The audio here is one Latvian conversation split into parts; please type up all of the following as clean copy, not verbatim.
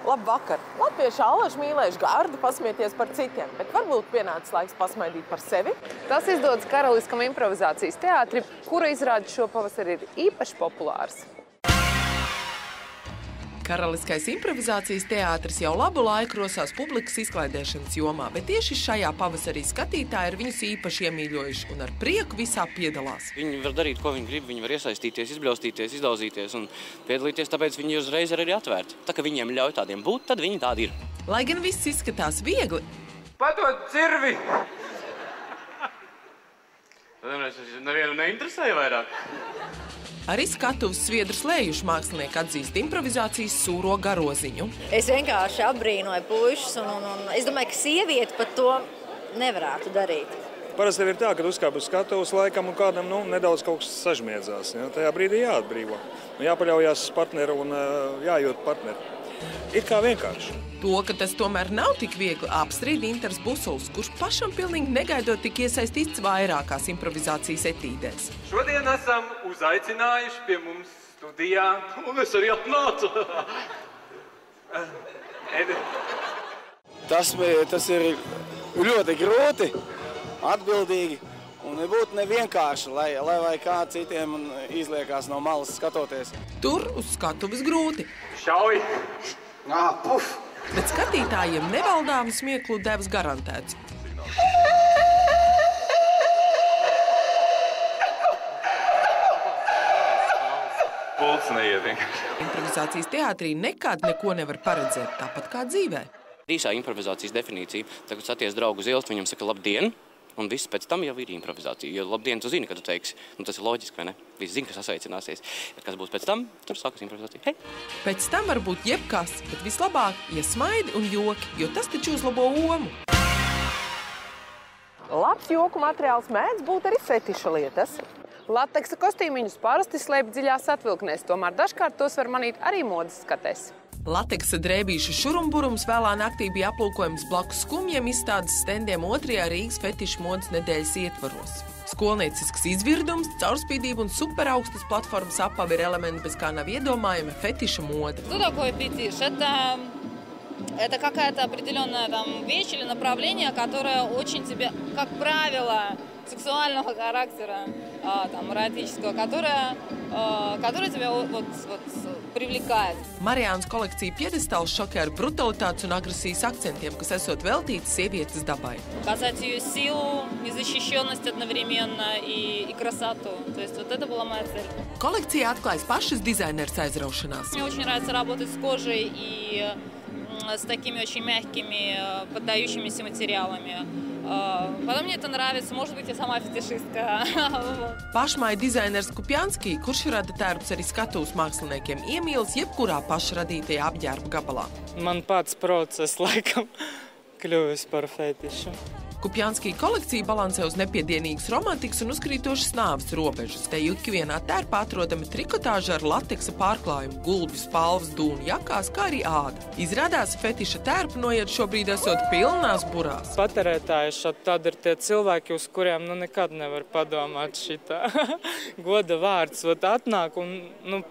Labvakar! Latvieši allaži mīlējuši gardu pasmieties par citiem, bet varbūt pienācis laiks pasmaidīt par sevi? Tas izdodas Karaliskam improvizācijas teātrim, kura izrāde šo pavasari ir īpaši populārs. Karaliskais improvizācijas teātris jau labu laiku rosās publikas izklaidēšanas jomā, bet tieši šajā pavasarī skatītāji ir viņus īpaši iemīļojuši un ar prieku visā piedalās. Viņi var darīt, ko viņi grib, viņi var iesaistīties, izbļaustīties, izdauzīties un piedalīties, tāpēc viņi uzreiz ir arī atvērti. Tā kā viņiem ļauj tādiem būt, tad viņi tādi ir. Lai gan viss izskatās viegli. Padod cirvi! Tas nevienu neinteresēja vairāk. Arī skatuves sviedrus lējuši mākslinieki atzīst improvizācijas sūro garoziņu. Es vienkārši apbrīnoju puišus un es domāju, ka sieviete pat to nevarētu darīt. Parasti ir tā, ka uzkāp uz skatuves laikam un kādam nedaudz kaut kas sažmiedzās. Ja? Tajā brīdī jāatbrīvo. Jāpaļaujās uz partneru un jājūt partneri. Ir kā vienkārši. To, ka tas tomēr nav tik viegli, apstrīd Inters Busuls, kurš pašam pilnīgi negaidot tik iesaistīts vairākās improvizācijas etīdēs. Šodien esam uzaicinājuši pie mums studijā, un es arī atnācu. Tas ir ļoti grūti, atbildīgi un nebūtu nevienkārši, lai kā citiem izliekās no malas skatoties. Tur uz skatuves grūti. Šauj! Puf! Bet skatītājiem nevaldāmu smieklu devs garantēts. Pults neiet vienkārši. Improvizācijas teātrī nekad neko nevar paredzēt, tāpat kā dzīvē. Īsā improvizācijas definīcija, tad, kad saties draugu uz ielas, viņam saka labdien, un viss pēc tam jau ir improvizācija. Jo labdien tu zini, ka tu teiksi, tas ir loģiski, vai ne? Visi zina, ka sasveicināsies. Bet kas būs pēc tam, tur sākas improvizācija. Hei! Pēc tam var būt jebkas, bet vislabāk, ja smaidi un joki, jo tas taču uzlabo omu. Labs joku materiāls mēdz būt arī fetiša lietas. Lateksa kostīmiņus parasti slēp dziļās atvilknēs, tomēr dažkārt tos var manīt arī modes skatēs. Lateksa drēbīšu šurumburums vēlā naktī bija aplūkojums blakus skumjiem izstādes stendiem 2. Rīgas fetišu modes nedēļas ietvaros. Skolniecisks izvirdums, caurspīdība un superaugstas platformas apavi ir elementi, bez kā nav iedomājama fetiša mode. Что такое фетиш? Это какая-то определенная вещь или направление, которое очень тебе, как правило, сексуального характера, эротического, которое тебя привлекает. Marijānas kolekcija piedestāls šokē ar brutalitātes un agresijas akcentiem, kas esot veltīti sievietes dabai. Показать ее силу, незащищенность одновременно и красоту. То есть вот это была моя цель. Kolekcija atklājas pašas dizaineres aizraušanās. Мне очень нравится работать с кожей и с такими очень мягкими, поддающимися материалами. Потом мне это нравится, может быть, я сама фетишистка. Pašmāja dizainers Kupjanski, kurš rada tērpus arī skatuves māksliniekiem, iemīlas jebkurā pašradītajā apģērba gabalā. Man pats process laikam kļuvis par fetišu. Kupjanski kolekcija balansē uz nepiedienīgas romantikas un uzkrītošas nāves robežas. Te ikvienā tērpā atrodama trikotāža ar lateksa pārklājumu, gulbju spalvas, dūnu jakās, kā arī āda. Izrādās, fetiša tērpa noiet šobrīd esot pilnās burās. Patērētāji tad ir tie cilvēki, uz kuriem nekad nevar padomāt šitā. Goda vārds atnāk un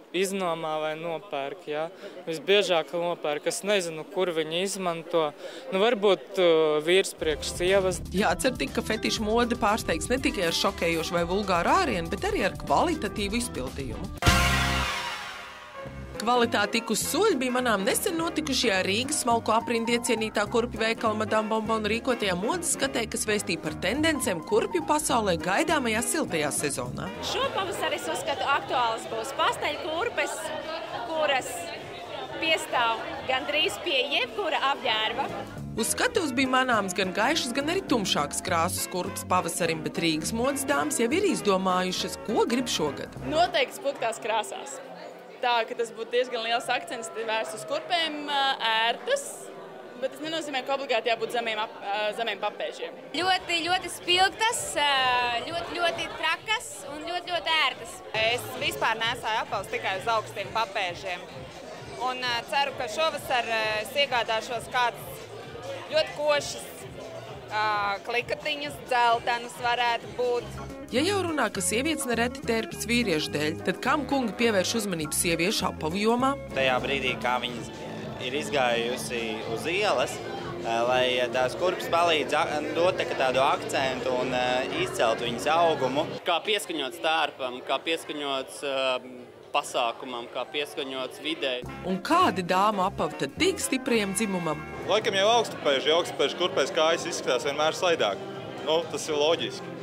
iznomā vai nopērk, jā. Visbiežāk nopērk, es nezinu, kur viņi izmanto. Varbūt vīrs priekš sievas. Jācer tik, ka fetiša mode pārsteigs ne tikai ar šokējošu vai vulgāru ārienu, bet arī ar kvalitatīvu izpildījumu. Kvalitāte tik uz soļu bija manām nesen notikušajā Rīgas smalko aprindu iecienītā kurpju veikala Madame Bonbon rīkotajā modes skatē, kas vēstīja par tendencēm kurpju pasaulē gaidāmajā siltajā sezonā. Šopavasar es uzskatu aktuālas būs pasteļkurpes, kuras piestāv gandrīz pie jebkura apģērba. Uz skatuves bija manāms gan gaišas, gan arī tumšākas krāsas kurpes pavasarim, bet Rīgas modes dāmas jau ir izdomājušas, ko grib šogad. Noteikti spuktās krāsās. Tā, ka tas būtu diezgan liels akcents vērsts uz kurpēm, ērtas, bet tas nenozīmē, ka obligāti jābūt zemiem papēžiem. Ļoti spilgtas, ļoti trakas un ļoti ērtas. Es vispār nesāju apavus tikai uz augstiem papēžiem. Un ceru, ka šovasar es iegādāšos kādas ļoti košas klikatiņas, dzeltenas varētu būt. Ja jau runā, ka sievietes nereti tērpjas vīriešu dēļ, tad kam kungi pievērš uzmanību sieviešu apavu jomā? Tajā brīdī, kā viņas ir izgājusi uz ielas, lai tās kurpes palīdz dot tādu akcentu un izcelt viņas augumu. Kā pieskaņots tērpam, kā pieskaņots pasākumam, kā pieskaņots videi. Un kādi dāmu apavi tad tik stipriem dzimumam? Laikam jau augstupēži kurpēs kājas izskatās vienmēr slaidāk. Nu, tas ir loģiski.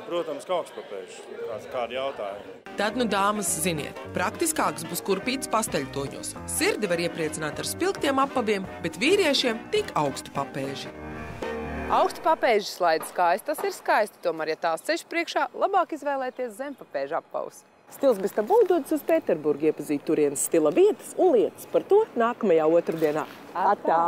Protams, kā augstupēži. Kādi jautājumi? Tad, nu, dāmas, ziniet, praktiskāks būs kurpītes pasteļtoņos. Sirdi var iepriecināt ar spilgtiem apaviem, bet vīriešiem tik augstu papēži. Augstu papēži slaidas kājas, tas ir skaisti, tomēr, ja tās ceļš priekšā, labāk izvēlēties zempapēžu apavus. Stils bez tabū dodas uz Pēterburgu iepazīt turienes stila vietas un lietas. Par to nākamajā otrdienā. Atā!